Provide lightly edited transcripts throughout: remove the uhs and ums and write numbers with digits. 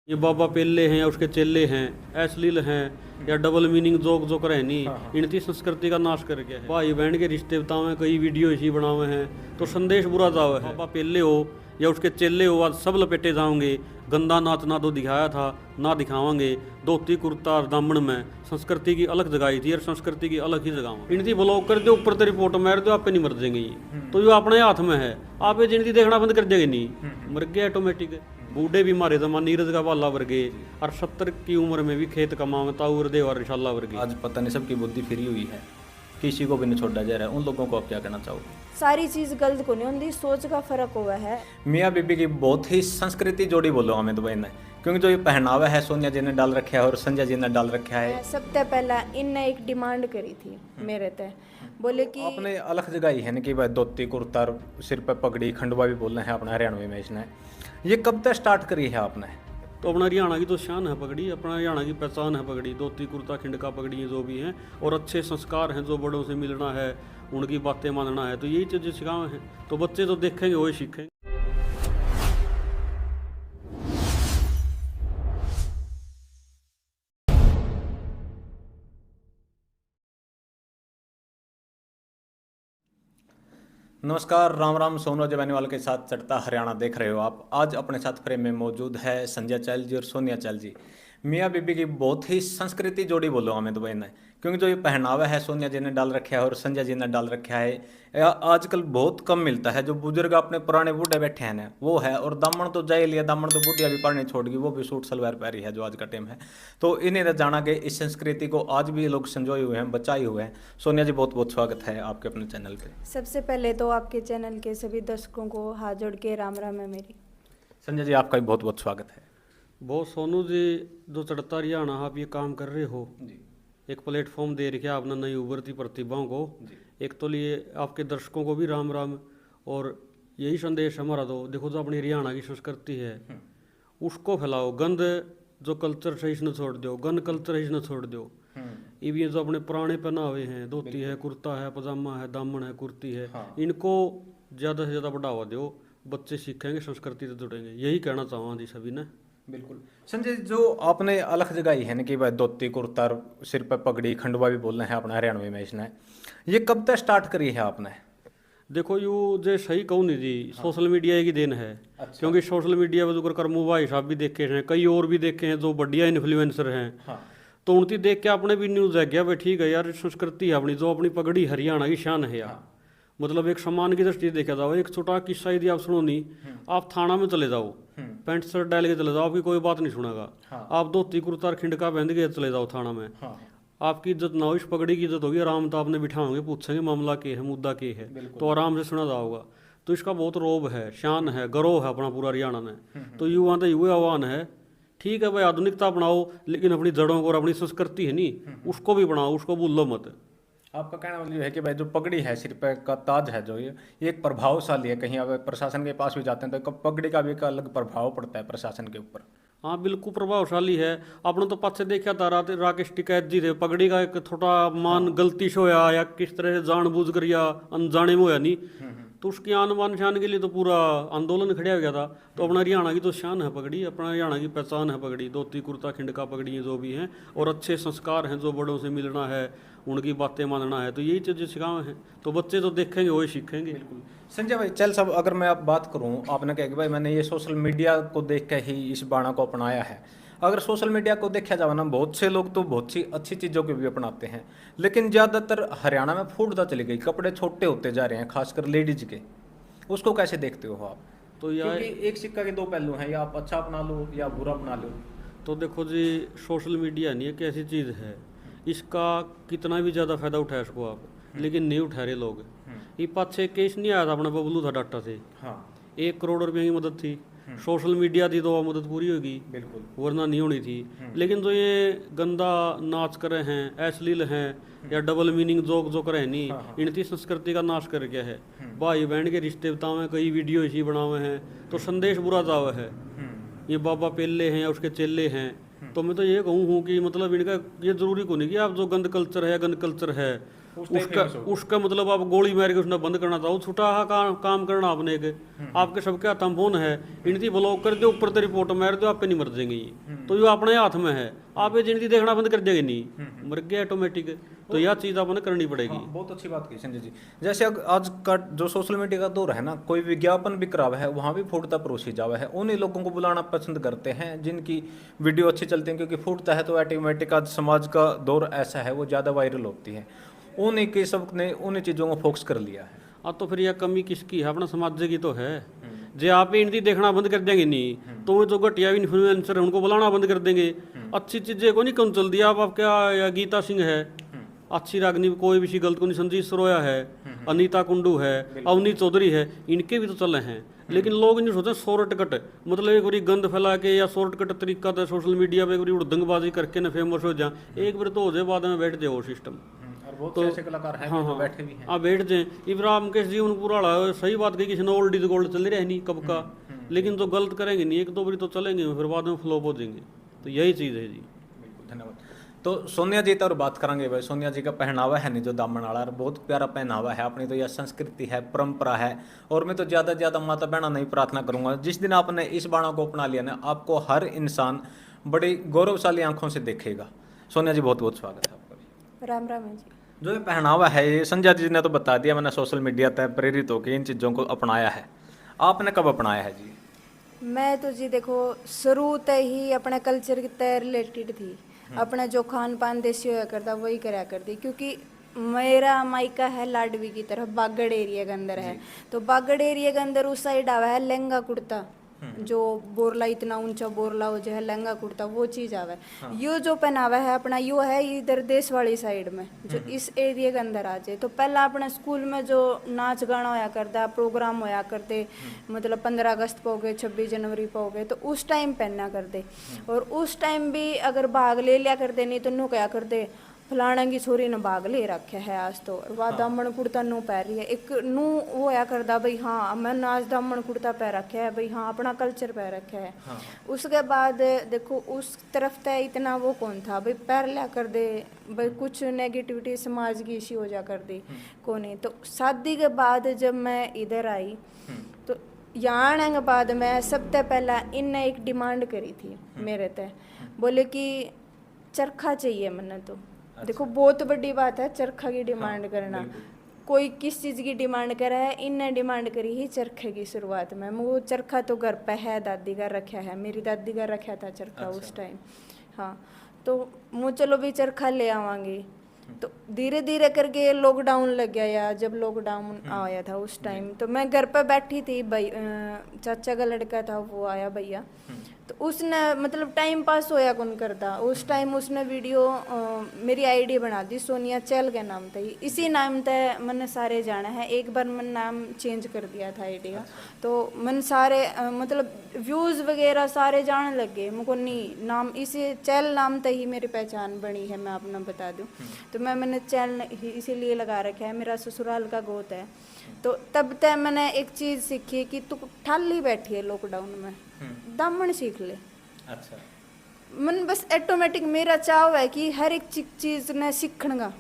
ये बाबा पेल्ले हैं या उसके चेले हैं, अश्लील हैं या डबल मीनिंग जोक जो करे नहीं, इनकी संस्कृति का नाश कर गया है। भाई बहन के रिश्ते बतावे, कई वीडियो इसी बनावे हैं तो संदेश बुरा जावे है। बाबा पेल्ले हो या उसके चेले हो, आज सब लपेटे जाओगे। गंदा नाच ना तो दिखाया था ना दिखावांगे। धोती कुर्ता और दामन में संस्कृति की अलग जगाई थी और संस्कृति की अलग ही जगह। इनकी ब्लॉक कर दो, ऊपर से रिपोर्ट मार दो, आप पे नहीं मर जाएंगे ये तो, ये अपने हाथ में है। आप ये जिनकी देखना बंद कर देंगे नहीं, मर गए ऑटोमेटिक। बूढ़े भी मारे जमा नीरज का बाला वर्गे और 70 की उम्र में भी खेत कमावे ताउर दे और रिशाला वर्गे। आज पता नहीं सबकी बुद्धि फ्री हुई है, किसी को भी नहीं छोड़ा जा रहा है। उन लोगों को आप क्या कहना चाहोगे? सारी चीज गलत को नहीं होती, सोच का फर्क हुआ है। मियाँ बीबी की बहुत ही संस्कृति जोड़ी बोलो हमें दुबई ने, क्योंकि जो ये पहनावा है सोनिया जी ने डाल रखा है और संजय जी ने डाल रखा है। सबसे पहला इनने एक डिमांड करी थी मेरे तय, बोले कि आपने अलग जगह ही है ना कि भाई धोती कुर्ता और सिर पे पगड़ी खंडवा भी बोलना है अपना हरियाणवी में इसने। ये कब तक स्टार्ट करी है आपने? तो अपना हरियाणा की तो शान है पगड़ी, अपना हरियाणा की पहचान है पगड़ी। धोती कुर्ता खिंडका पगड़ी जो भी हैं, और अच्छे संस्कार हैं, जो बड़ों से मिलना है, उनकी बातें मानना है, तो यही चीज़ें सिखाए हैं। तो बच्चे तो देखेंगे वही सीखेंगे। नमस्कार, राम राम। सोनू जबैनीवाल के साथ चढ़ता हरियाणा देख रहे हो आप। आज अपने साथ फ्रेम में मौजूद है संजय चहल जी और सोनिया चहल जी। मियाँ बीबी की बहुत ही संस्कृति जोड़ी बोलो हमें दुबई ने, क्योंकि जो ये पहनावा है सोनिया जी ने डाल रखा है और संजय जी ने डाल रखा है। आजकल बहुत कम मिलता है। जो बुजुर्ग अपने पुराने बूढ़े बैठे हैं ना वो है, और दामन तो जाए लिया, दामन तो बुढ़िया भी पढ़ने छोड़ गई, वो भी सूट सलवार पहरी है जो आज का टाइम है। तो इन्हें जाना के इस संस्कृति को आज भी लोग संजोए हुए हैं, बचाए हुए हैं। सोनिया जी बहुत बहुत स्वागत है आपके अपने चैनल पे। सबसे पहले तो आपके चैनल के सभी दर्शकों को हाथ जोड़ के राम राम है मेरी। संजय जी आपका भी बहुत बहुत स्वागत है। बहुत सोनू जी, जो चढ़ता हरियाणा आप ये काम कर रहे हो जी एक प्लेटफॉर्म दे रखा है आपने नई उभरती प्रतिभाओं को। एक तो लिए आपके दर्शकों को भी राम राम, और यही संदेश हमारा तो देखो, जो अपनी हरियाणा की संस्कृति है उसको फैलाओ। गंद जो कल्चर है इसने छोड़ दो, गन कल्चर है इसने छोड़ दो। अब ये जो अपने पुराने पहनावे हैं, धोती है, कुर्ता है, पजामा है, दामन है, कुर्ती है, इनको ज़्यादा से ज़्यादा बढ़ावा दो। बच्चे सीखेंगे, संस्कृति से जुड़ेंगे। यही कहना चाहूँगा जी सभी ने। बिल्कुल। संजय, जो आपने अलग जगह ही है ना कि भाई धोती कुर्ता और सिर पे पगड़ी खंडवा भी बोलना है अपना हरियाणवी में इसने, ये कब तक स्टार्ट करी है आपने? देखो यू जे सही कहूँ नहीं जी, सोशल मीडिया की देन है। अच्छा। क्योंकि सोशल मीडिया पर कर भाई साहब भी देखे हैं, कई और भी देखे हैं जो बढ़िया इन्फ्लुएंसर हैं। तो उनकी देख के आपने भी न्यूज़ है गया भाई ठीक है यार, संस्कृति है अपनी, जो अपनी पगड़ी हरियाणा की शान है यार। मतलब एक सम्मान की दृष्टि से देखा जाओ। एक छोटा किस्सा यदि आप सुनो नहीं, आप थाना में चले जाओ, पैंट शर्ट डाल के चले जाओ, आपकी कोई बात नहीं सुनेगा। आप धोती कुर्ता और खिंडका पहन के चले जाओ थाना में, आपकी इज्जत ना हो, इस पगड़ी की इज्जत होगी। आराम तो आपने बिठाओगे, पूछेंगे मामला के है, मुद्दा के है, तो आराम से सुना जाओगा। तो इसका बहुत रोब है, शान है, गर्व है अपना पूरा हरियाणा में। तो युवा तो युवा आह्वान है, ठीक है भाई आधुनिकता अपनाओ, लेकिन अपनी जड़ों को और अपनी संस्कृति है नहीं उसको भी बनाओ, उसको भूलो मत। आपका कहना मतलब है कि भाई जो पगड़ी है, सिर पे का ताज है, जो ये एक प्रभावशाली है। कहीं आप प्रशासन के पास भी जाते हैं तो पगड़ी का भी एक अलग प्रभाव पड़ता है प्रशासन के ऊपर। हाँ बिल्कुल प्रभावशाली है। आपने तो पाछे देखा था राकेश टिकैत जी थे, पगड़ी का एक थोड़ा मान गलती से होया या किस तरह से जानबूझ कर या अनजाने में होया नहीं, तो उसकी आन बान शान के लिए तो पूरा आंदोलन खड़ा हो गया था। तो अपना हरियाणा की तो शान है पगड़ी, अपना हरियाणा की पहचान है पगड़ी। धोती कुर्ता खिंडका पगड़ी जो भी हैं, और अच्छे संस्कार हैं, जो बड़ों से मिलना है, उनकी बातें मानना है, तो यही चीज़ें सिखाए हैं। तो बच्चे तो देखेंगे वही सीखेंगे। बिल्कुल। संजय भाई चल सब, अगर मैं आप बात करूं, आपने कहा कि भाई मैंने ये सोशल मीडिया को देख के ही इस बाणा को अपनाया है। अगर सोशल मीडिया को देखा जाए ना, बहुत से लोग तो बहुत सी अच्छी चीज़ों को भी अपनाते हैं, लेकिन ज़्यादातर हरियाणा में फूटता चली गई, कपड़े छोटे होते जा रहे हैं, खासकर लेडीज के। उसको कैसे देखते हो आप? तो यार क्योंकि एक सिक्का के दो पहलू हैं, या आप अच्छा अपना लो या बुरा अपना लो। तो देखो जी, सोशल मीडिया नहीं एक ऐसी चीज़ है, इसका कितना भी ज़्यादा फायदा उठाया इसको आप, लेकिन नहीं उठा रहे लोग। ये पाछे केस नहीं आया था अपना बबलू था डाटा से, 1 करोड़ रुपये की मदद थी। सोशल मीडिया थी तो मदद पूरी होगी, बिल्कुल, वरना नहीं होनी थी। लेकिन जो ये गंदा नाच करे हैं, अश्लील हैं या डबल मीनिंग जोक जो करे नहीं, इनकी संस्कृति का नाश कर गया है। भाई बहन के रिश्ते बतावे, कई वीडियो इसी बनावे हैं तो संदेश बुरा जावे है। ये बाबा पेल्ले हैं या उसके चेले हैं, तो मैं तो ये कहूँ कि मतलब इनका ये जरूरी को नहीं कि आप जो गंद कल्चर है, गंद कल्चर है उसका मतलब आप गोली मार के उसने बंद करना था, वो छुटा हा काम करना आपने के आपके सबके हाथ में फोन है, इनकी ब्लॉक कर दो, ऊपर से रिपोर्ट मार दो, आप पे नहीं मर जाएंगे ये, तो ये अपने हाथ में है, आप ये जिनकी देखना बंद कर देंगे नहीं मर गया ऑटोमेटिक। तो यह चीज़ आपने करनी पड़ेगी। बहुत अच्छी बात की संजय जी। जैसे आज का जो सोशल मीडिया का दौर है ना, कोई विज्ञापन भी करावा है वहाँ भी फूटता परोसी जावा है, उन्हीं लोगों को बुलाना पसंद करते हैं जिनकी वीडियो अच्छी चलती है, क्योंकि फूटता है तो ऑटोमेटिक आज समाज का दौर ऐसा है वो ज़्यादा वायरल होती है, उन्हीं के सब ने उन्हीं चीज़ों को फोकस कर लिया है। अब तो फिर यह कमी किसकी है, अपना समाज की तो है। जे आप इनकी देखना बंद कर देंगे नहीं तो वो जो घटिया इन्फ्लुएंसर है उनको बुलाना बंद कर देंगे। अच्छी चीजें को नहीं कौन चल दिया, आप क्या या गीता सिंह है अच्छी रागनी, कोई भी गलत को नहीं, संजीव सरोया है, अनीता कुंडू है, अवनी चौधरी है, इनके भी तो चले हैं। लेकिन लोग नहीं सोचते शॉर्टकट, मतलब एक बारी गंद फैला के या शॉर्टकट तरीका था सोशल मीडिया पे उड़दंगबाजी करके ना फेमस हो जा, एक बार तो हो जाए बाद में बैठ जाए वो सिस्टम। और बहुत से ऐसे कलाकार हैं जो बैठे भी हैं। हाँ बैठ जाए। इब्राहिम के जीवन पूरा सही बात कही, किसी ने ओल्ड इज गोल्ड चल रहा है नहीं कब का, लेकिन तो गलत करेंगे नहीं, एक दो बारी तो चलेंगे फिर बाद में फ्लॉप हो जाएंगे। तो यही चीज़ है जी। बिल्कुल, धन्यवाद। तो सोनिया जी तो और बात करेंगे भाई, सोनिया जी का पहनावा है नहीं जो दामन वाला, बहुत प्यारा पहनावा है, अपनी तो यह संस्कृति है, परंपरा है। और मैं तो ज़्यादा से ज़्यादा माता बहना नहीं प्रार्थना करूंगा, जिस दिन आपने इस बाणों को अपना लिया ना, आपको हर इंसान बड़ी गौरवशाली आंखों से देखेगा। सोनिया जी बहुत बहुत स्वागत है आपका भी। राम राम है जी। जो ये पहनावा है ये संजय जी ने तो बता दिया, मैंने सोशल मीडिया तक प्रेरित होकर इन चीज़ों को अपनाया है, आपने कब अपनाया है जी? मैं तो जी देखो शुरू से ही अपने कल्चर के तय रिलेटेड थी, अपना जो खान पान देसी होया करता वही कराया करती, क्योंकि मेरा मायका है लाडवी की तरफ, बागड़ एरिया के अंदर है। तो बागड़ एरिया के अंदर उस साइड आवा है लहंगा कुर्ता, जो बोरला इतना ऊंचा बोरला हो जो है लहंगा कुर्ता वो चीज आवे। यो जो पहनावा है अपना यो है इधर देश वाली साइड में, जो इस एरिया के अंदर आ जाए। तो पहला अपने स्कूल में जो नाच गाना होया करता, प्रोग्राम होया करते, मतलब 15 अगस्त पे हो गए, 26 जनवरी पे हो गए, तो उस टाइम पहना करते। और उस टाइम भी अगर भाग ले लिया करते, नहीं तो नु क्या करते, फलाना की छोरी ने भाग ले रखे है आज तो, वह दामन कुर्ता नू पहन रही है, एक नू वो या करदा भाई हाँ मैं आज दामन कुर्ता पहन रखे है भाई, हाँ अपना कल्चर पहन रखे है। उसके बाद देखो उस तरफ तय इतना वो कौन था भाई, पैर लिया कर दे भाई, कुछ नेगेटिविटी समाज की इसी हो जा कर दी को नहीं। तो शादी के बाद जब मैं इधर आई तो यहाँ आने के बाद मैं सबसे पहला इनने एक डिमांड करी थी मेरे तय, बोले कि चरखा चाहिए मैंने। तो देखो बहुत बड़ी बात है चरखा की डिमांड करना, कोई किस चीज़ की डिमांड करा है, इनने डिमांड करी ही चरखे की शुरुआत में। वो चरखा तो घर पे है, दादी का रखा है, मेरी दादी का रखा था चरखा उस टाइम। हाँ तो मुँह चलो भी चरखा ले आवांगी। तो धीरे धीरे करके लॉकडाउन लग गया, या जब लॉकडाउन आया था उस टाइम तो मैं घर पर बैठी थी, भाई चाचा का लड़का था वो आया भैया, तो उसने मतलब टाइम पास होया कौन करता उस टाइम, उसने वीडियो मेरी आईडी बना दी सोनिया चैल के नाम था, इसी नाम से मैंने सारे जाना है। एक बार मैंने नाम चेंज कर दिया था आईडी का, तो मैंने सारे मतलब व्यूज़ वगैरह सारे जाने लग गए, मुझको नहीं नाम इसी चैल नाम से ही मेरी पहचान बनी है, मैं अपना बता दूं। तो मैंने चैल इसीलिए लगा रखा है, मेरा ससुराल का गोत है। तो तब तक मैंने एक चीज़ सीखी कि तू ठाली बैठी है लॉकडाउन में, दामन सीख ले। अच्छा, मन बस ऑटोमेटिक मेरा चाव है कि हर एक चीज़ ने सीखने का।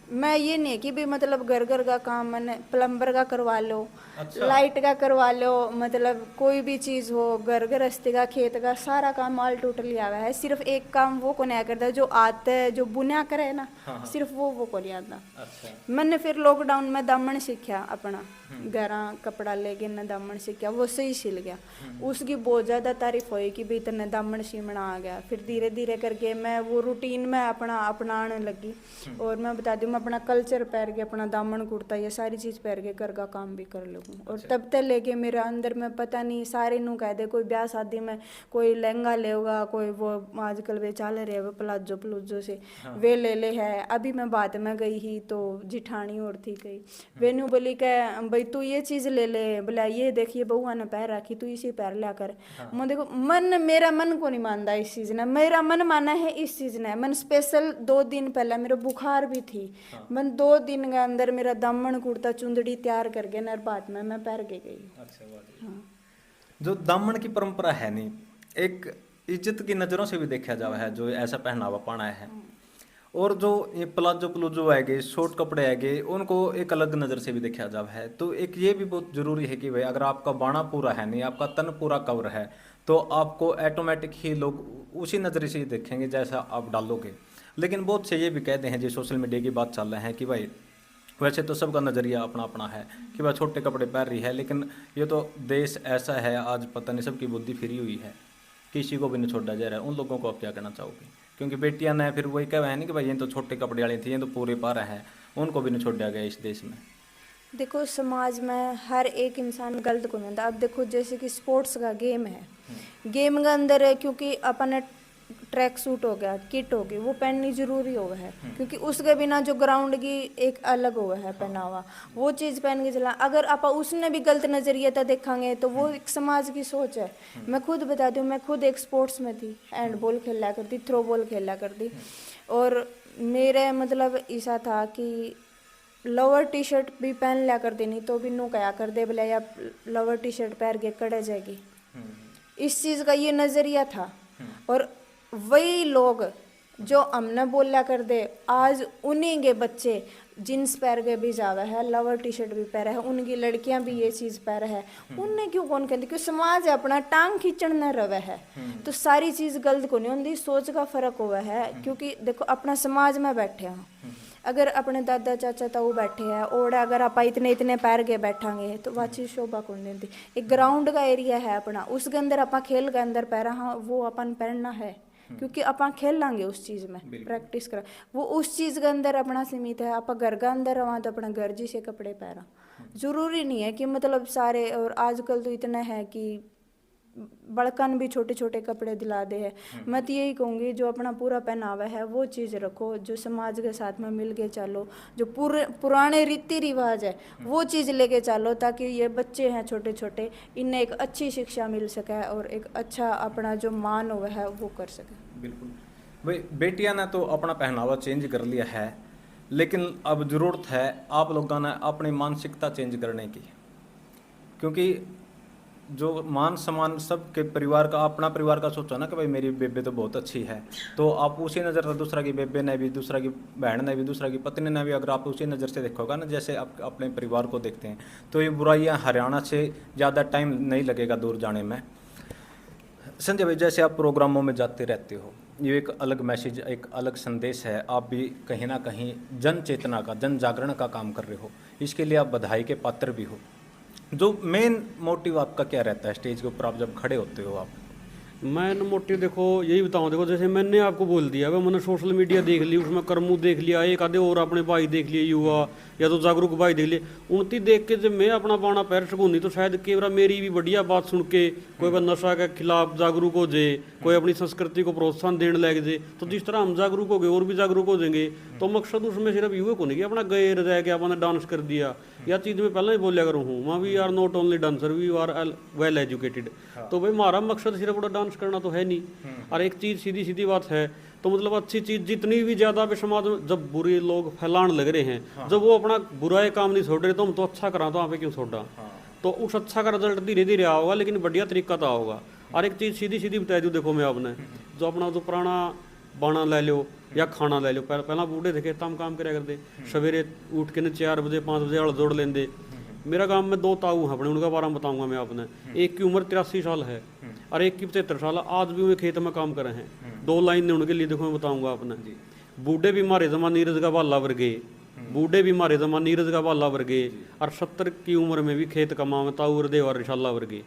मैं ये नहीं कि भी मतलब घर घर का काम मैंने प्लम्बर का करवा लो, अच्छा। लाइट का करवा लो, मतलब कोई भी चीज़ हो, घर गृहस्थी का, खेत का, सारा काम ऑल टोटली आवा है। सिर्फ एक काम वो को नहीं करता जो आता है, जो बुनिया करे ना, सिर्फ वो को नहीं आता। अच्छा। मैंने फिर लॉकडाउन में दामन सीखा अपना, गहरा कपड़ा लेके न दामन सीखा, वो सही सिल गया। उसकी बहुत ज़्यादा तारीफ हुई कि भाई तेने दामन सीमना आ गया। फिर धीरे धीरे करके मैं वो रूटीन में अपनाने लगी। और मैं बता दूँ मैं अपना कल्चर पहन के, अपना दामन कुर्ता, ये सारी चीज़ पहन के घर का काम भी कर लूँ। और तब तक लेके मेरे अंदर में पता नहीं सारे नू कह दे, कोई ब्याह शादी में कोई लहंगा लेगा, कोई वो आजकल वे चल रहे वो प्लाजो से वे ले है। अभी मैं बाद में गई ही तो जिठानी और थी गई, वेनू बोली कह भाई तू ये चीज़ ले ले, बोला ये देखिए बउआ ने पैर रखी तू इसी पैर लिया कर। मैं देखो मेरा मन को नहीं मानता इस चीज़ ने, मेरा मन माना है इस चीज़ ने। मन स्पेशल 2 दिन पहले मेरा बुखार भी थी, मन 2 दिन के अंदर मेरा दामन कुर्ता चुंदड़ी तैयार करके नर बात में मैं पैर के गई। अच्छा, हाँ। जो दामन की परंपरा है नहीं, एक इज्जत की नज़रों से भी देखा जावा है जो ऐसा पहनावा पाना है, और जो ये प्लाजो प्लूजो है गए, शॉर्ट कपड़े है गए, उनको एक अलग नज़र से भी देखा जाता है। तो एक ये भी बहुत ज़रूरी है कि भाई अगर आपका बाणा पूरा है नहीं, आपका तन पूरा कवर है, तो आपको ऑटोमेटिक ही लोग उसी नज़र से ही देखेंगे जैसा आप डालोगे। लेकिन बहुत से ये भी कहते हैं, जो सोशल मीडिया की बात चल रहा है, कि भाई वैसे तो सबका नज़रिया अपना अपना है कि भाई छोटे कपड़े पहन रही है, लेकिन ये तो देश ऐसा है आज, पता नहीं सबकी बुद्धि फिरी हुई है, किसी को भी नहीं छोड़ा जा रहा है। उन लोगों को आप क्या कहना चाहोगे? क्योंकि बेटियां ने फिर वही कहा है नहीं कि भाई ये तो छोटे कपड़े वाली थी, ये तो पूरे पारा है, उनको भी नहीं छोड़ा गया इस देश में। देखो समाज में हर एक इंसान गलत को नहीं होता। अब देखो जैसे कि स्पोर्ट्स का गेम है, गेम के अंदर है, क्योंकि अपन ट्रैक सूट हो गया, किट हो गई, वो पहननी जरूरी हो है, क्योंकि उसके बिना जो ग्राउंड की एक अलग हो है पहनावा, वो चीज़ पहन के चला। अगर आप उसने भी गलत नज़रिए तक देखेंगे तो वो एक समाज की सोच है। मैं खुद बताती हूँ, मैं खुद एक स्पोर्ट्स में थी, हैंडबॉल खेला करती, थ्रो बॉल खेला करती, और मेरे मतलब ऐसा था कि लोअर टी शर्ट भी पहन लिया कर देनी तो भी नो कया कर दे बोले, या लोअर टी शर्ट पहन के कड़े जाएगी, इस चीज़ का ये नज़रिया था। और वही लोग जो हमने बोला कर दे, आज उन्हीं के बच्चे जींस पहन के भी जावे है, लोअर टी शर्ट भी पहने है, उनकी लड़कियां भी ये चीज़ पहने है, उनने क्यों कौन कहते, क्योंकि समाज अपना टांग खींचण न रवे है। तो सारी चीज़ गलत को नहीं होती, सोच का फर्क हुआ है। क्योंकि देखो अपना समाज में बैठे हैं, अगर अपने दादा चाचा ताऊ बैठे हैं और अगर आप इतने इतने पैर के बैठांगे तो वह चीज़ शोभा कौन देती। एक ग्राउंड का एरिया है अपना, उसके अंदर अपन खेल के अंदर पैरा, हाँ वो अपन पहनना है, क्योंकि अपन खेल लांगे उस चीज़ में, प्रैक्टिस करा, वो उस चीज़ के अंदर अपना सीमित है। आप घर का अंदर रहा तो अपना घर जी से कपड़े पहना, जरूरी नहीं है कि मतलब सारे। और आजकल तो इतना है कि बड़कन भी छोटे छोटे कपड़े दिला दे है। मैं तो यही कहूँगी जो अपना पूरा पहनावा है वो चीज़ रखो, जो समाज के साथ में मिल के चलो, जो पुराने रीति रिवाज है वो चीज़ लेके चलो, ताकि ये बच्चे हैं छोटे छोटे, इन्हें एक अच्छी शिक्षा मिल सके और एक अच्छा अपना जो मान हुआ है वो कर सके। बिल्कुल भाई, बेटियां ने तो अपना पहनावा चेंज कर लिया है, लेकिन अब ज़रूरत है आप लोगों ने अपनी मानसिकता चेंज करने की। क्योंकि जो मान सम्मान सबके परिवार का, अपना परिवार का सोचो ना कि भाई मेरी बेबे तो बहुत अच्छी है, तो आप उसी नज़र से दूसरा की बेबे ने भी, दूसरा की बहन ने भी, दूसरा की पत्नी ने भी, अगर आप उसी नज़र से देखोगा ना जैसे आप अपने परिवार को देखते हैं, तो ये बुराइयां हरियाणा से ज़्यादा टाइम नहीं लगेगा दूर जाने में। संजय भाई, जैसे आप प्रोग्रामों में जाते रहते हो, ये एक अलग मैसेज, एक अलग संदेश है, आप भी कहीं ना कहीं जन चेतना का, जन जागरण का काम कर रहे हो, इसके लिए आप बधाई के पात्र भी हो। जो मेन मोटिव आपका क्या रहता है स्टेज के ऊपर आप जब खड़े होते हो? आप मैन मोटिव देखो यही बताऊँ, देखो जैसे मैंने आपको बोल दिया, अगर मैंने सोशल मीडिया देख ली, उसमें करमू देख लिया, एक आधे और अपने भाई देख लिए युवा, या तो जागरूक भाई देख लिए, उनती देख के जब मैं अपना बाणा पैर सकूनी तो शायद केवरा मेरी भी बढ़िया बात सुन के कोई बा नशा के खिलाफ जागरूक हो जाए, कोई अपनी संस्कृति को प्रोत्साहन देने लग जाए। तो जिस तरह हम जागरूक हो गए और भी जागरूक हो जाएंगे, तो मकसद उसमें सिर्फ युवा को नहीं कि अपना गए रह के अपने डांस कर दिया, या चीज़ में पहले ही बोलिया करूँ हूँ, वहाँ we are not only dancer, we are well educated. तो भाई हमारा मकसद सिर्फ बड़ा डांस करना तो है नहीं। और एक चीज़ सीधी सीधी बात है, तो मतलब अच्छी चीज़ जितनी भी ज़्यादा भी समाज में जब बुरे लोग फैलाने लग रहे हैं, जब वो अपना बुराई काम नहीं छोड़ रहे, तो हम तो अच्छा करा तो वहाँ पे क्यों छोड़ा। तो उस अच्छा का रिजल्ट धीरे धीरे आओगा, लेकिन बढ़िया तरीका तो आओगा। और एक चीज़ सीधी सीधी बता दूँ, देखो मैं आपने जो अपना जो पुराना बाणा ले लो या खाना ले लो, पहला बूढ़े देखे तम काम करा करते, सवेरे उठ के 4 बजे 5 बजे हल जोड़ लेंदे। मेरा गांव में 2 ताऊ हैं अपने, उनका बारे में बताऊंगा मैं आपने। एक की उम्र 83 साल है और एक की 75 साल है, आज भी वे खेत में काम कर रहे हैं। 2 लाइन ने उनके लिए देखो मैं बताऊंगा आपने। बूढ़े भी मारे जमा नीरज का बाला वर्गे, बूढ़े भी मारे जमा नीरज का बाला वर्गे, और 70 की उम्र में भी खेत कमा में ताऊ और देवर रिशाला वर्गे।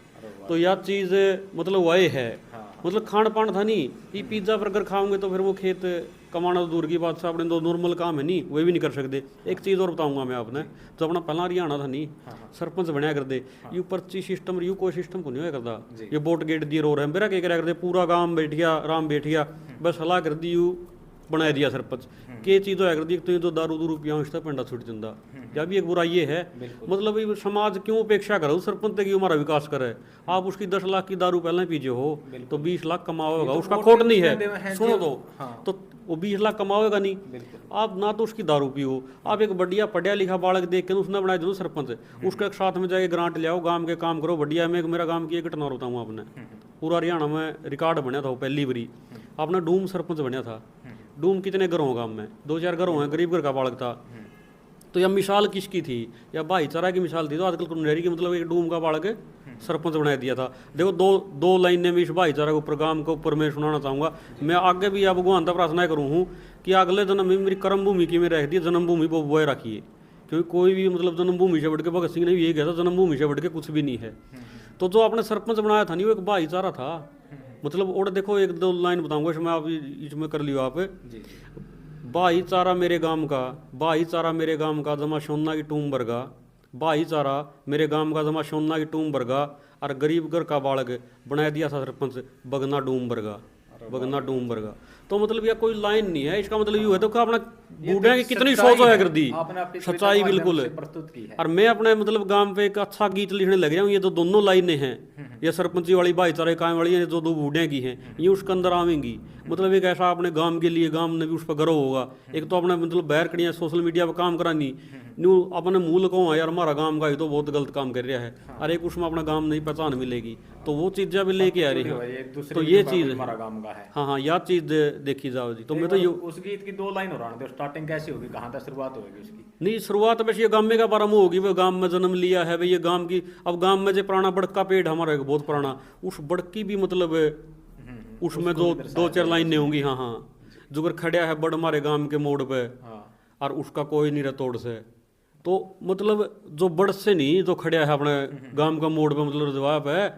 तो यह चीज़ मतलब वही है, मतलब खान पान था नहीं, ये पिज्ज़ा बर्गर खाओगे तो फिर वो खेत कमाना तो दूर की बात से अपने दो नॉर्मल काम है नहीं, वे भी नहीं कर सकते। एक चीज़ और बताऊंगा मैं आपने, जो अपना पहला हरियाणा था नहीं, सरपंच बनया करते, यू पर्ची सिस्टम यू कोई सिस्टम को नहीं होया करता, ये बोट गेट दिए रो रहे हैं, मेरा क्या करा करते, पूरा गांव बैठिया राम बैठिया बस सलाह कर दी, यू बना दिया सरपंच के चीज़ होया कर दी। तो ये तो दारू दूरू पिया उसका पिंडा छूट जाता, या भी एक बुराई ये है। मतलब ये समाज क्यों अपेक्षा करो सरपंच की हमारा विकास करे। आप उसकी 10 लाख की दारू पहले पीजे हो तो 20 लाख कमाओगा, उसका खोट नहीं है, सुनो तो वो 20 लाख कमाओगा नहीं, आप ना तो उसकी दारू पियो, आप एक बढ़िया पढ़िया लिखा बालक देख के उसने बनाया जो सरपंच, उसके साथ में जाके ग्रांट ले आओ, गांव के काम करो बढ़िया। मैं मेरा गांव की एक घटना बताऊँ आपने, पूरा हरियाणा में रिकॉर्ड बनया था वो, पहली बारी अपना डूम सरपंच बनया था। डूम कितने घरों का गाँव में 2-4 घरों हैं, गरीब घर का बालक था। तो यह मिसाल किसकी थी? या भाईचारा की मिसाल थी। तो आजकल कुंडेरी की मतलब एक डूम का बालक सरपंच बना दिया था। देखो दो लाइनें में इस भाईचारा के ऊपर गांव के ऊपर मैं सुनाना चाहूँगा। मैं आगे भी आप भगवान से प्रार्थना करूँ हूँ कि अगले जन्म में मेरी कर्म भूमि की में रह दी, जन्मभूमि वो बोए रखिए, क्योंकि कोई भी मतलब जन्मभूमि से बढ़ के, भगत सिंह ने भी यही कहा था, जन्मभूमि से बढ़ के कुछ भी नहीं है। तो जो आपने सरपंच बनाया था नहीं, वो एक भाईचारा था। मतलब और देखो 1-2 लाइन बताऊंगा इसमें, आप इसमें कर लियो आप। भाईचारा मेरे गांव का, भाईचारा मेरे गांव का जमा सोना की टूम बरगा, भाईचारा मेरे गांव का जमा सोना की टूम बरगा, और गरीब घर का बालक बना दिया था सरपंच बगना डूम बरगा, बगना डूम बरगा। तो मतलब यह कोई लाइन नहीं है, इसका मतलब यूँ है तो अपना बूढ़े की कितनी सोच है कर दी, सच्चाई बिल्कुल प्रस्तुत की है। और मैं अपने मतलब गांव पे एक अच्छा गीत लिखने लग रहा हूँ। ये तो दोनों लाइनें हैं, ये सरपंची वाली भाईचारे काम वाली है, जो 2 बूढ़े की हैं, ये उसके अंदर आवेंगी। मतलब एक ऐसा अपने गांव के लिए, गांव ने भी उस पर गर्व होगा। एक तो अपने मतलब बाहर कड़ियाँ सोशल मीडिया पर काम करानी, न्यू अपने मूल को यार हमारा गांव का ही तो बहुत गलत काम कर रहा है, और एक उसमें अपना गांव नहीं पहचान मिलेगी, तो वो चीज़ें भी लेके आ रही है। तो ये चीज़ हमारा गांव का है। हाँ, यह चीज़ देखी जाओ जी। तो मैं तो उस गीत की 2 लाइन हो रहा है, स्टार्टिंग कैसी होगी, कहाँ तक शुरुआत होगी उसकी? नहीं, शुरुआत बस ये गाँव में का प्रारंभ होगी, वो गाँव में जन्म लिया है भाई, ये गाँव की। अब गाँव में जो पुराना बड़का पेड़ हमारा एक बहुत पुराना, उस बड़की भी मतलब उसमें 2-4 लाइनें होंगी। हाँ, जुगर खड़ा है बड़ हमारे गाँव के मोड़ पे, और उसका कोई नहीं रहा तोड़ से। तो मतलब जो बड़ से नहीं, जो खड़ा है अपने गांव का मोड़ पे, मतलब जवाब है,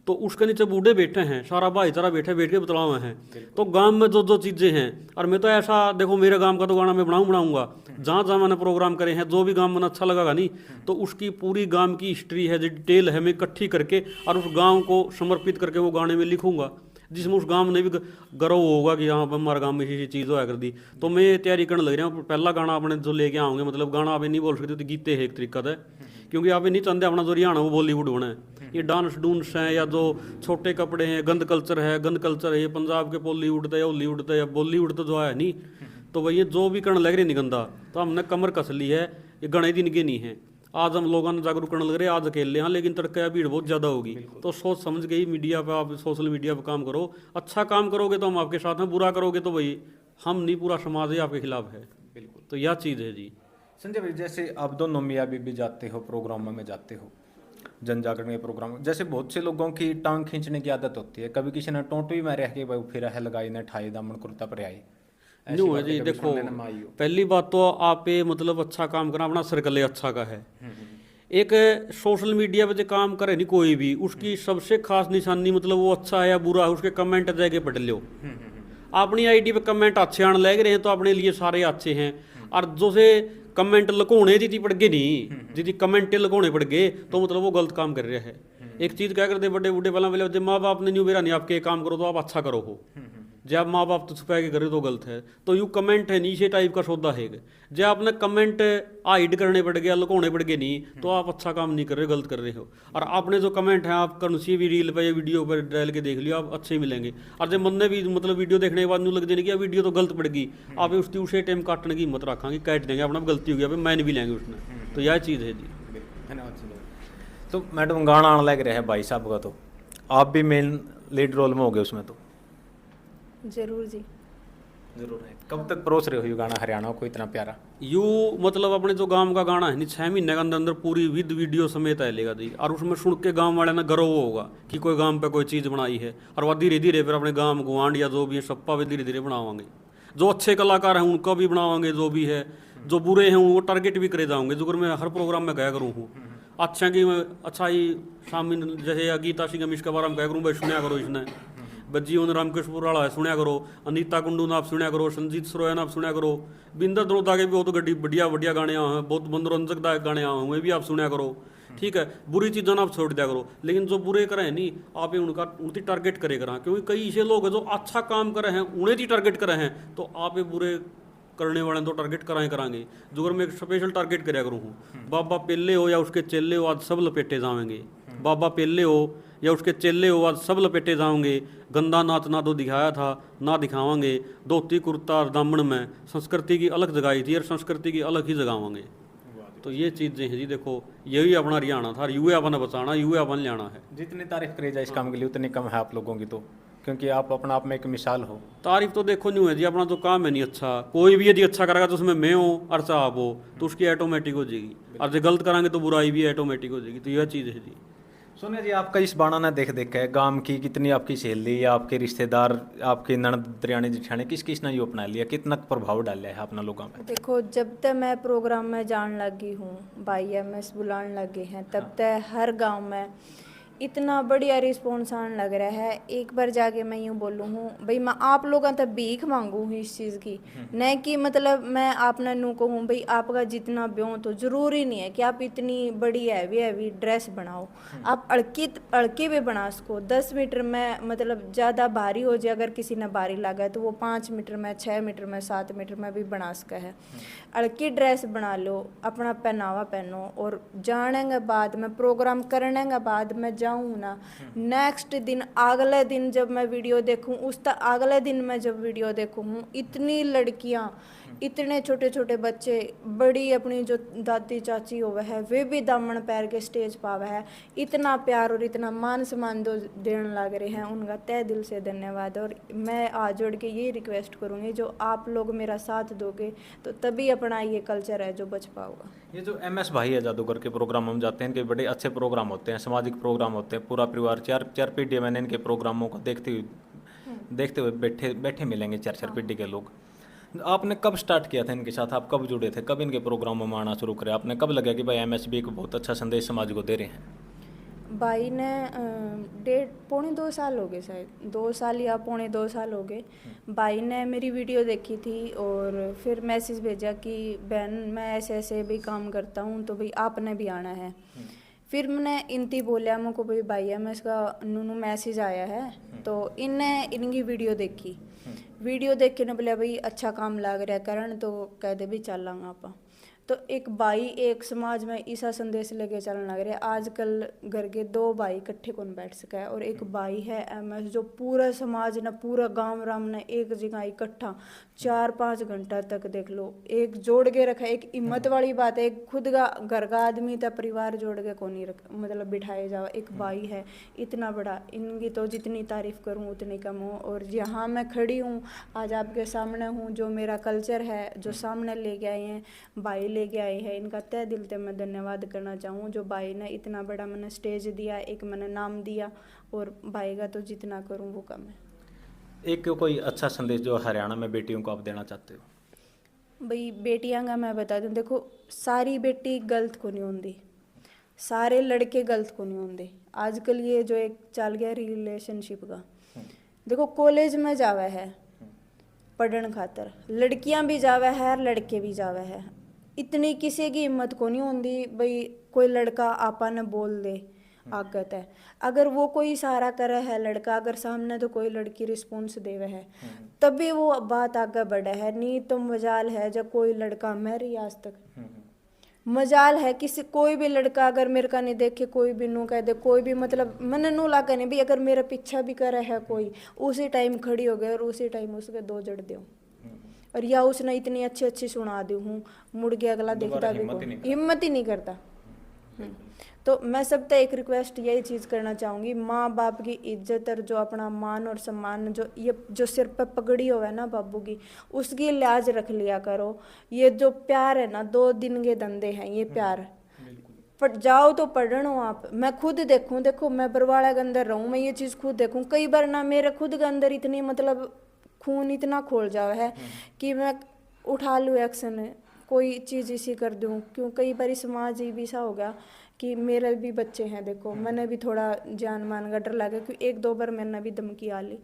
तो उसके नीचे बूढ़े बैठे हैं, सारा भाईचारा बैठ के बतलावा है। तो गांव में जो चीज़ें हैं, और मैं तो ऐसा देखो, मेरे गांव का तो गाना मैं बनाऊंगा, जहाँ जहाँ मैंने प्रोग्राम करे हैं, जो भी गांव में अच्छा लगेगा नहीं, तो उसकी पूरी गांव की हिस्ट्री है, जो डिटेल है, मैं इकट्ठी करके और उस गाँव को समर्पित करके वो गाने में लिखूंगा, जिसमें उस गांव ने भी गर्व होगा कि हाँ हमारे गांव में ये चीज़ होया कर दी। तो मैं तैयारी करने लग रहा हूँ। पहला गाना अपने जो लेके आऊँगे, मतलब गाना आप नहीं बोल सकते, तो गीते है एक तरीका से, क्योंकि आप नहीं चाहते अपना जो हरियाणा वो बॉलीवुड बना है। ये डांस डूंस हैं, या जो छोटे कपड़े हैं, गंद कल्चर है, ये पंजाब के बॉलीवुड या हॉलीवुड या बॉलीवुड तो जो है नहीं, तो वही जो भी करने लग रहे नहीं गंदा, तो हमने कमर कस ली है। ये गणे दिन के नहीं है, आज हम लोगों ने जागरूक करने लग रहे हैं, आज अकेले हैं, लेकिन तड़का भीड़ बहुत ज़्यादा होगी। तो सोच समझ के ही मीडिया पे, आप सोशल मीडिया पे काम करो। अच्छा काम करोगे तो हम आपके साथ हैं, बुरा करोगे तो वही हम नहीं, पूरा समाज ही आपके खिलाफ है। बिल्कुल, तो यह चीज़ है जी। संजय भाई, जैसे आप दोनों मियाँ बीबी जाते हो प्रोग्रामों में, जाते हो जन जागरण के प्रोग्राम, जैसे बहुत से लोगों की टांग खींचने की आदत होती है, कभी किसी ने टोंटू में रह के भाई फिर है लगाई ने ठाई दामन कुर्ता पर आई, न्यू है जी। देखो, पहली बात तो आप ये मतलब अच्छा काम करना, अपना सर्कल अच्छा का है। एक सोशल मीडिया पे जो काम करे नहीं कोई भी, उसकी सबसे खास निशानी मतलब वो अच्छा है या बुरा है, उसके कमेंट जाके पढ़ लो। अपनी आईडी पे कमेंट अच्छे आने लग रहे हैं तो अपने लिए सारे अच्छे हैं, और जो से कमेंट लुकाने दीदी पड़ गए नहीं, दीदी कमेंट लुकाने पड़ गए, तो मतलब वो गलत काम कर रहा है। एक चीज़ क्या करते बड़े बूढ़े पहले माँ बाप ने न्यू मेरा नहीं, आपके काम करो तो आप अच्छा करो हो, जब माँ बाप तो छुपा के करे तो गलत है। तो यू कमेंट है नीचे टाइप का सौदा है, जब आपने कमेंट हाइड करने पड़ गया, लुकाने पड़ गए नहीं, तो आप अच्छा काम नहीं कर रहे, गलत कर रहे हो। और आपने जो कमेंट है आप किसी भी रील पे या वीडियो पर डाल के देख लियो, आप अच्छे मिलेंगे। और जब मन ने भी मतलब वीडियो देखने के बाद न्यू लग देने की वीडियो तो गलत पड़ गई, आप उसकी उसे टाइम काटने की हिम्मत रखेंगे, काट देंगे, अपना गलती हो गया मैंने भी लेंगे उसने। तो यह चीज़ है जी। धन्यवाद। तो मैडम, गाना आने लग रहा है भाई साहब का, तो आप भी मेन लीड रोल में हो गए उसमें? तो जरूर जी, जरूर है। कब तक परोस रहे हो ये गाना हरियाणा को इतना प्यारा? यू मतलब अपने जो गांव का गाना है नहीं, 6 महीने के अंदर अंदर पूरी विद वीडियो समेत आएगा जी। और उसमें सुन के गांव वाले ना गर्व होगा कि कोई गांव पे कोई चीज़ बनाई है, और वह धीरे धीरे फिर अपने गांव गुआंढ या जो भी है सबका भी धीरे धीरे बनावांगे। जो अच्छे कलाकार हैं उनका भी बनावांगे, जो भी है, जो बुरे हैं वो टारगेट भी करे जाऊँगे। जो मैं हर प्रोग्राम में गया करूँ हूँ, अच्छा कि अच्छा ही शामिल, जैसे गीता सिंह इसके बारे में कह करूँ भाई सुनया करो, इसने जीवन रामकृष्णपुर वाला है सुनया करो, अनीता कुंडू ने आप सुनया करो, संजीत सरोया आप सुनया करो, बिंदर द्रोदा के भी बहुत बढ़िया बढ़िया गाने आए हैं, बहुत मनोरंजकदायक गाने आए हुए भी आप सुनया करो। ठीक है, बुरी चीज़ों ने आप छोड़ दिया करो, लेकिन जो बुरे करे नहीं आप उनकी टारगेट करे करा, क्योंकि कई ऐसे लोग हैं जो अच्छा काम करे हैं उन्हें ही टारगेट करे हैं, तो आप ये बुरे करने वाले तो टारगेट कराएंगे। जो अगर मैं एक स्पेशल टारगेट कराया करूँ हूँ, बाबा पेले हो या उसके चेले हो आज सब लपेटे जाएंगे, बाबा पेले हो या उसके चेले हो आज सब लपेटे जाओगे। गंदा नाच ना तो दिखाया था ना दिखावांगे, धोती कुर्ता और दामन में संस्कृति की अलग जगाई थी और संस्कृति की अलग ही जगावांगे। तो ये चीज़ें हैं जी। देखो, यही अपना हरियाणा था, युवा अपन बचाना, युवा अपन लाना है। जितनी तारीफ करी जाए इस काम के लिए उतनी कम है आप लोगों की, तो क्योंकि आप अपना आप में एक मिसाल हो। तारीफ तो देखो नहीं है जी, अपना तो काम है नहीं अच्छा, कोई भी यदि अच्छा करेगा तो उसमें मैं हूँ और से आप हो तो उसकी ऑटोमेटिक हो जाएगी, और जो गलत कराएंगे तो बुराई भी ऑटोमेटिक हो जाएगी। तो यह चीज़ है जी। सोनिया जी, आपका इस बाणा ने देख देख के गांव की कितनी आपकी सहेली या आपके रिश्तेदार, आपके ननद दरियानी जिठानी, किस किस ने यो अपना लिया, कितना प्रभाव डाला है अपना लोगों में? देखो जब तक मैं प्रोग्राम में जान लगी हूँ, भाई एमएस बुलाने लगे हैं, तब तक हर गांव में इतना बढ़िया रिस्पॉन्स आने लग रहा है। एक बार जाके मैं यूँ बोलूँ हूँ भाई मैं आप लोगों तक भीख मांगू हूँ इस चीज़ की, न कि मतलब मैं आपने नू कहूँ भाई आपका जितना ब्यों तो ज़रूरी नहीं है कि आप इतनी बड़ी हैवी हैवी ड्रेस बनाओ, आप अड़के भी बना सको। 10 मीटर में मतलब ज़्यादा भारी हो जाए, अगर किसी ने भारी लगा है तो वो 5 मीटर में, 6 मीटर में, 7 मीटर में भी बना सका है। अड़की ड्रेस बना लो, अपना पहनावा पहनो, और जाने के बाद में प्रोग्राम करने के बाद मैं जाऊँ ना, नेक्स्ट दिन अगले दिन जब मैं वीडियो देखूँ, उस तक अगले दिन मैं जब वीडियो देखूँ, इतनी लड़कियाँ, इतने छोटे छोटे बच्चे, बड़ी अपनी जो दादी चाची हो वह है, वे भी दामन पैर के स्टेज पावा है, इतना प्यार और इतना मान सम्मान दो देने लग रहे हैं। उनका तहे दिल से धन्यवाद। और मैं आज जोड़ के ये रिक्वेस्ट करूँगी, जो आप लोग मेरा साथ दोगे तो तभी अपना ये कल्चर है जो बच पाओगा। ये जो एमएस भाई है जादूगर के प्रोग्राम हम जाते हैं, इनके बड़े अच्छे प्रोग्राम होते हैं, सामाजिक प्रोग्राम होते हैं, पूरा परिवार 4 पीढ़ी मैंने इनके प्रोग्रामों को देखते हुए बैठे मिलेंगे 4 पीढ़ी के लोग। आपने कब स्टार्ट किया था इनके साथ, आप कब जुड़े थे, कब इनके प्रोग्रामों में आना शुरू करे, आपने कब लगा कि भाई एमएसबी एक बहुत अच्छा संदेश समाज को दे रहे हैं? भाई ने 1.5-2 साल हो गए, शायद 2 साल या 2.5 साल हो गए। भाई ने मेरी वीडियो देखी थी और फिर मैसेज भेजा कि बहन मैं ऐसे ऐसे भी काम करता हूँ तो भाई आपने भी आना है। फिर मैंने इनती बोलिया मुझको भाई भाई मैं इसका नूनू मैसेज आया है, तो इनने इनकी वीडियो देखी। वीडियो देख के ने बोलिया भाई अच्छा काम लग रहा है करण, तो कह दे भी चल लांगा आप। तो एक भाई एक समाज में ऐसा संदेश लेके चलने लग रहे हैं। आजकल घर के 2 भाई इकट्ठे कौन बैठ सका है, और एक भाई है एमएस जो पूरा समाज ने, पूरा गांव राम ने एक जगह इकट्ठा 4-5 घंटा तक देख लो एक जोड़ के रखा है। एक हिम्मत वाली बात है, एक खुद का घर का आदमी था परिवार जोड़ के कौन नहीं रख मतलब बिठाए जाओ, एक भाई है इतना बड़ा। इनकी तो जितनी तारीफ करूं उतनी कम हो। और यहाँ मैं खड़ी हूँ आज आपके सामने हूँ, जो मेरा कल्चर है जो सामने लेके आए हैं भाई लेके आए हैं, इनका तहे दिल से मैं धन्यवाद करना चाहूँ। जो भाई ने इतना बड़ा मैंने स्टेज दिया, एक मैंने नाम दिया, और भाई का तो जितना करूँ वो कम है। एक कोई अच्छा संदेश जो हरियाणा में बेटियों को आप देना चाहते हो? भाई बेटियां का मैं बता दूं, देखो सारी बेटी गलत को नहीं होंगी, सारे लड़के गलत को नहीं होंगे। आजकल ये जो एक चल गया रिलेशनशिप का, देखो कॉलेज में जावा है पढ़ने खातर, लड़कियां भी जावा है लड़के भी जावा है। इतनी किसी की हिम्मत को नहीं होंगी भाई कोई लड़का आपा ने बोल दे आगत है। अगर वो कोई इशारा करे है लड़का, अगर सामने तो कोई लड़की रिस्पॉन्स देवे है तभी वो बात आगे बढ़े है। नहीं तो मजाल है जब कोई लड़का मेरी आज तक मजाल है किसी कोई भी लड़का अगर मेरे का नहीं देखे, कोई भी नू कह दे, कोई भी मतलब मैंने नू ला नहीं भी, अगर मेरा पीछा भी करे है कोई, उसी टाइम खड़ी हो गए और उसी टाइम उसके 2 जड़ दो, और या उसने इतनी अच्छी अच्छी सुना दी हूँ मुड़ के अगला देखता भी हिम्मत ही नहीं करता। तो मैं सब तक एक रिक्वेस्ट यही चीज़ करना चाहूँगी, माँ बाप की इज्जत और जो अपना मान और सम्मान जो ये जो सिर पे पगड़ी हो है ना बाबू की, उसकी लिहाज रख लिया करो। ये जो प्यार है ना 2 दिन के धंधे हैं ये प्यार, पर जाओ तो पढ़ो आप। मैं खुद देखो मैं बरवाड़ा के अंदर रहूँ, मैं ये चीज़ खुद देखूँ कई बार ना, मेरे खुद के अंदर इतनी मतलब खून इतना खोल जाओ है कि मैं उठा लूँ एक्शन, कोई चीज़ इसी कर दूँ। क्यों कई बार समाज ही भी सा हो गया कि मेरे भी बच्चे हैं, देखो मैंने भी थोड़ा जान मान का डर लगा क्योंकि 1-2 बार मैंने भी धमकी आ ली।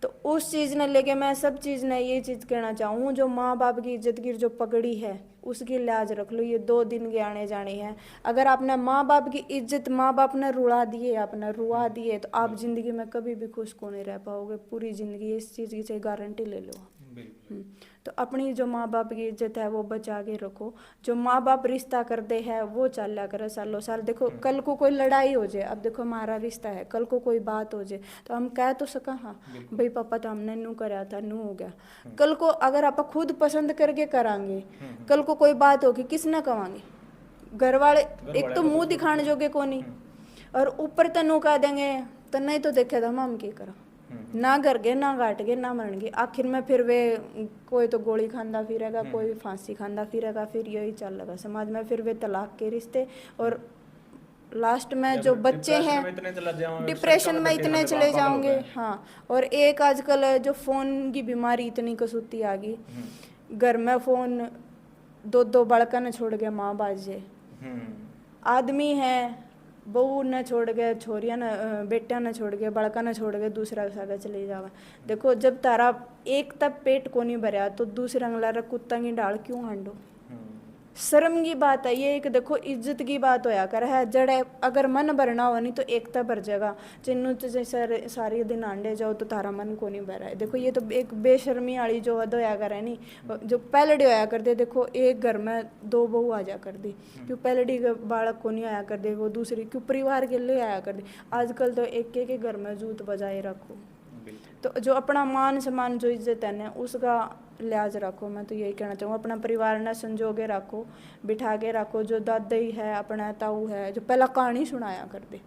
तो उस चीज़ ने लेके मैं सब चीज़ ने ये चीज़ कहना चाहूँ, जो माँ बाप की इज्जत की जो पगड़ी है उसकी लिहाज रख लो। ये 2 दिन के आने जाने हैं, अगर आपने माँ बाप की इज्जत माँ बाप ने रुला दिए, आपने रुआ दिए, तो आप जिंदगी में कभी भी खुश को नहीं रह पाओगे पूरी ज़िंदगी। इस चीज़ की चाहे गारंटी ले लो। तो अपनी जो माँ बाप की इज्जत है वो बचा के रखो। जो माँ बाप रिश्ता करते हैं वो चल करे सालों साल। देखो कल को कोई लड़ाई हो जाए, अब देखो हमारा रिश्ता है, कल को कोई बात हो जाए तो हम कह तो सका हाँ भाई पापा तो हमने नू कराया था, नू हो गया। कल को अगर आप खुद पसंद करके करांगे, कल को कोई बात होगी किसने कवांगे? घर वाले एक तो मुंह दिखाने जोगे को नहीं, और ऊपर तो नू कह देंगे तो नहीं तो देखे तो हम क्या करा। ना घर गए ना घाट गए ना मरण गए, आखिर में फिर वे कोई तो गोली खांदा फिरेगा, कोई फांसी खांदा फिरेगा, फिर यही चल लगा समाज में, फिर वे तलाक के रिश्ते, और लास्ट में जो बच्चे हैं डिप्रेशन में इतने चले जाओगे। हाँ, और एक आजकल जो फोन की बीमारी इतनी कसूती आ गई, घर में फोन 2-2 बालका ने छोड़ के माँ बाजे, आदमी है बहू ने छोड़ के, छोरिया ने, बेटिया ने छोड़ के, बड़का ने छोड़ के दूसरा सागा चले जावा। देखो जब तारा एक तब पेट को नहीं भरया तो दूसरा अंगला कुत्ता की डाल क्यों हांडो। शर्म की बात है ये, एक देखो इज्जत की बात होया कर है, जड़े अगर मन भरना हो नहीं तो एकता भर जाएगा, चिन्नू सारी दिन आंडे जाओ तो तारा मन को नहीं भरा है। देखो ये तो एक बेशर्मी वाली जो हद होया कर है नहीं, जो पहले होया कर दे, देखो एक घर में 2 बहू आ जा कर दी, क्यों पहले बालक को नहीं आया कर दे, वो दूसरी क्यों परिवार के लिए आया कर दे। आजकल तो एक एक घर में जूत बजाए रखो, तो जो अपना मान सम्मान जो इज्जत है ना उसका लिहाज रखो। मैं तो यही कहना चाहूँगा, अपना परिवार ने संजोगे रखो, बिठा के रखो। जो दादी है, अपना ताऊ है, जो पहला कहानी सुनाया कर दे,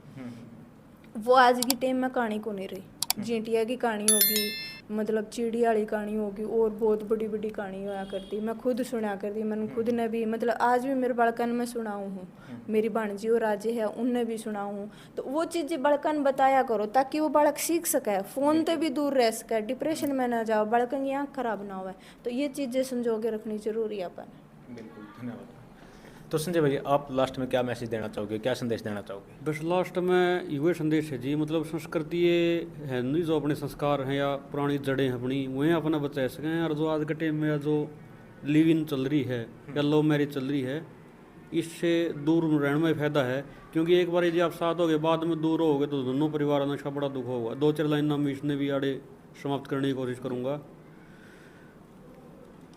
वो आज की टाइम में कहानी को नहीं रही। जींटिया की कहानी होगी, मतलब चिड़ी वाली कहानी होगी, और बहुत बड़ी बड़ी कहानी होया करती, मैं खुद सुना करती। मैंने खुद ने भी, मतलब आज भी मेरे बड़कन में सुनाऊँ हूँ, मेरी भांजी और राजे है उनने भी सुनाऊँ हूँ। तो वो चीज़ें बड़कन बताया करो ताकि वो बालक सीख सके, फ़ोन से भी दूर रह सके, डिप्रेशन में ना जाओ, बड़कन की आँख खराब ना हो। तो ये चीज़ें संजो के रखनी जरूरी है अपन। बिल्कुल, धन्यवाद। तो संजय भाई, आप लास्ट में क्या मैसेज देना चाहोगे, क्या संदेश देना चाहोगे? बस लास्ट में युवा संदेश है जी, मतलब संस्कृति ये है नहीं, जो अपने संस्कार हैं या पुरानी जड़ें हैं अपनी, वह अपना बचा सकें। और जो आज के टाइम में जो लिव इन चल रही है या लव मैरिज चल रही है, इससे दूर रहने में फ़ायदा है। क्योंकि एक बार यदि आप साथ होगे बाद में दूर होगे तो दोनों परिवारों में इसका बड़ा दुख होगा। 2-4 लाइन मैं इसने भी आड़े समाप्त करने की कोशिश करूँगा।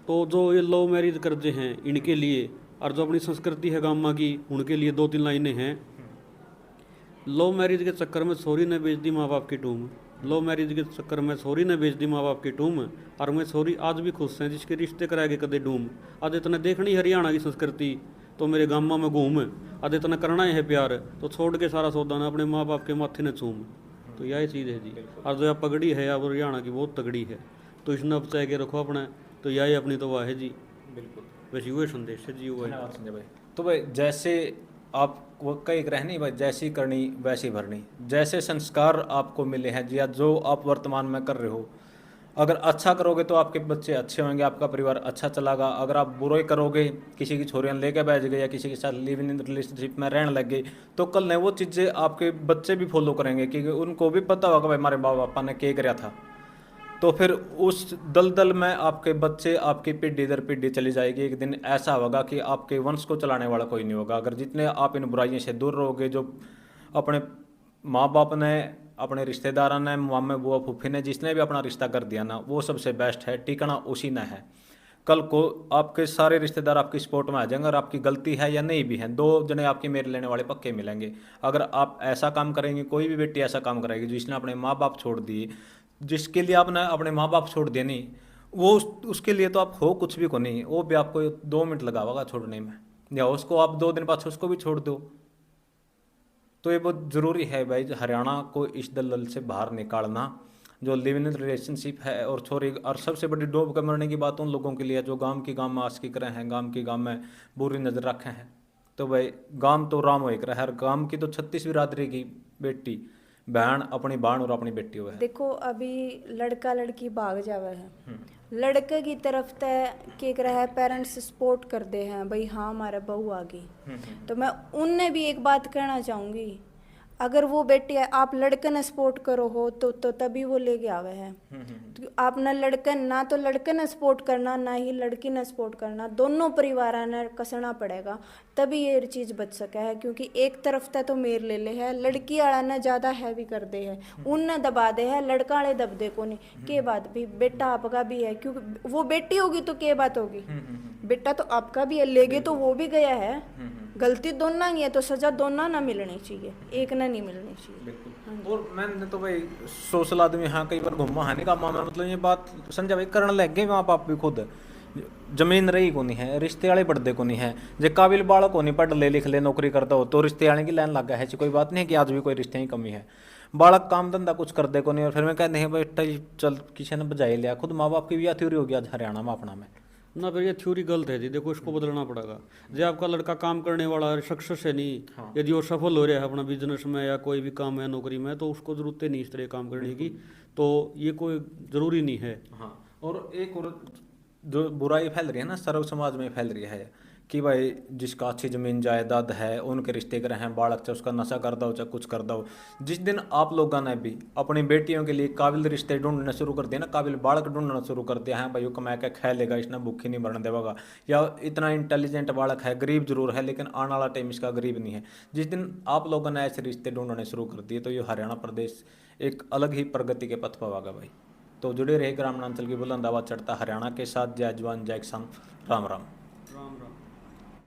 तो जो ये लव मैरिज करते हैं इनके लिए, और जो अपनी संस्कृति है गामा की, उनके लिए 2-3 लाइनें हैं। लव मैरिज के चक्कर में सोरी ने बेच दी माँ बाप की टूम, लव मैरिज के चक्कर में सोरी ने बेच दी माँ बाप की टूम, और मैं सोरी आज भी खुश हैं जिसके रिश्ते कराएगे कदे डूम। आधे तने देखनी हरियाणा की संस्कृति तो मेरे गामा में घूम, आधे तने करना है प्यार तो छोड़ के सारा सौदा ना अपने माँ बाप के माथे ने चूम। तो यही चीज़ है जी। और जो पगड़ी है अब हरियाणा की बहुत तगड़ी है, तो इसने अब चाह के रखो अपना, तो यही अपनी तो वाह है जी। बिल्कुल, बस युवा संदेश है जी। हुआ संजय भाई, तो भाई जैसे आप वो कई रहनी भाई, जैसी करनी वैसी भरनी, जैसे संस्कार आपको मिले हैं या जो आप वर्तमान में कर रहे हो, अगर अच्छा करोगे तो आपके बच्चे अच्छे होंगे, आपका परिवार अच्छा चलागा। अगर आप बुरे करोगे, किसी की छोरियां लेके बैठ गए या किसी के साथ लिव इन रिलेशनशिप में रहने लग गए, तो कल नहीं वो चीज़ें आपके बच्चे भी फॉलो करेंगे, क्योंकि उनको भी पता होगा भाई हमारे माँ बापा ने क्या कराया था। तो फिर उस दलदल में आपके बच्चे, आपकी पीढ़ी दर पीढ़ी चली जाएगी। एक दिन ऐसा होगा कि आपके वंश को चलाने वाला कोई नहीं होगा। अगर जितने आप इन बुराइयों से दूर रहोगे, जो अपने माँ बाप ने, अपने रिश्तेदारों ने, मामे बुआ फूफी ने, जिसने भी अपना रिश्ता कर दिया ना, वो सबसे बेस्ट है, टिकना उसी ने है। कल को आपके सारे रिश्तेदार आपकी सपोर्ट में आ जाएंगे, और आपकी गलती है या नहीं भी है, 2 जने आपकी मेरे लेने वाले पक्के मिलेंगे। अगर आप ऐसा काम करेंगे, कोई भी बेटी ऐसा काम करेगी जिसने अपने माँ बाप छोड़ दिए, जिसके लिए आपने अपने माँ बाप छोड़ दिए नहीं, वो उसके लिए तो आप हो कुछ भी को नहीं, वो भी आपको 2 मिनट लगाएगा छोड़ने में, या उसको आप 2 दिन बाद उसको भी छोड़ दो। तो ये बहुत ज़रूरी है भाई हरियाणा को इस दलदल से बाहर निकालना, जो लिव इन रिलेशनशिप है। और छोरी, और सबसे बड़ी डूब कर मरने की बात उन लोगों के लिए जो गांव की गांव में आशिकी करे हैं, गांव की गांव में बुरी नज़र रखे हैं। तो भाई गांव तो राम हो रहा है, हर गांव की तो 36 बिरादरी की बेटी बहन अपनी बहन और अपनी बेटी हुआ है। देखो अभी लड़का लड़की भाग जावे है, लड़के की तरफ तय के रहा है, पेरेंट्स सपोर्ट करते हैं भाई हाँ हमारा बहू आ गई। तो मैं उनने भी एक बात कहना चाहूँगी, अगर वो बेटी है आप लड़के ने सपोर्ट करो हो तो तभी वो लेके आवे है। तो आप ना लड़के, ना तो लड़के ने सपोर्ट करना ना ही लड़की ने सपोर्ट करना, दोनों परिवार ने कसना पड़ेगा तभी ये चीज़ बच सके है। क्योंकि एक तरफ तक तो मेर ले ले है, लड़की वाला ने ज़्यादा हैवी कर दे है, उनने दबा दे है, लड़का वाले दब दे को नहीं। के बात भी बेटा आपका भी है, क्योंकि वो बेटी होगी तो के बात होगी, बेटा तो आपका भी है, लेगे तो वो भी गया है। गलती दोनों की है तो सजा दोनों ना मिलनी चाहिए, एक ना नहीं मिलनी चाहिए। बिल्कुल। और मैंने तो भाई सोशल आदमी हाँ कई बार घूमा है नहीं का मामा, मतलब ये बात संजय भाई करने लग गए माँ बाप भी खुद, जमीन रही को नहीं है, रिश्ते वाले बढ़ते को नहीं है। जे काबिल बालक को नहीं, पढ़ ले लिख ले नौकरी करता हो तो रिश्ते वाले की लाइन लग गया है। कोई बात नहीं कि आज भी कोई रिश्ते की कमी है, बालक काम धंधा कुछ कर दे को नहीं, और फिर मैं कहते हैं बेटा चल किसी ने बजाई लिया, खुद माँ बाप की भी यह थ्योरी होगी आज हरियाणा में अपना में। ना फिर ये थ्योरी गलत है जी, देखो इसको बदलना पड़ेगा। जो आपका लड़का काम करने वाला है, सक्सेस है नहीं, यदि वो सफल हो रहा है अपना बिजनेस में या कोई भी काम है नौकरी में, तो उसको जरूरत ही नहीं इस तरह काम करने की, तो ये कोई जरूरी नहीं है। हाँ, और एक और जो बुराई फैल रही है ना सर्व समाज में फैल रही है कि भाई जिसका अच्छी जमीन जायदाद है उनके रिश्ते कर रहे हैं, बालक चाहे उसका नशा कर दो चाहे कुछ कर दो। जिस दिन आप लोगों ने भी अपनी बेटियों के लिए काबिल रिश्ते ढूंढना शुरू कर दिया ना, काबिल बालक ढूंढना शुरू कर दिया है, भाई वो कमा के खा लेगा, इसने भूखी नहीं मरने देगा, या इतना इंटेलिजेंट बालक है, गरीब जरूर है लेकिन आने वाला टाइम इसका गरीब नहीं है, जिस दिन आप लोगों ने ऐसे रिश्ते ढूंढने शुरू कर दिए, तो ये हरियाणा प्रदेश एक अलग ही प्रगति के पथ पर होगा भाई। तो जुड़े रहे ग्रामीण अंचल की बुलंद आवाज चढ़ता हरियाणा के साथ। जय जवान जय किसान, राम राम।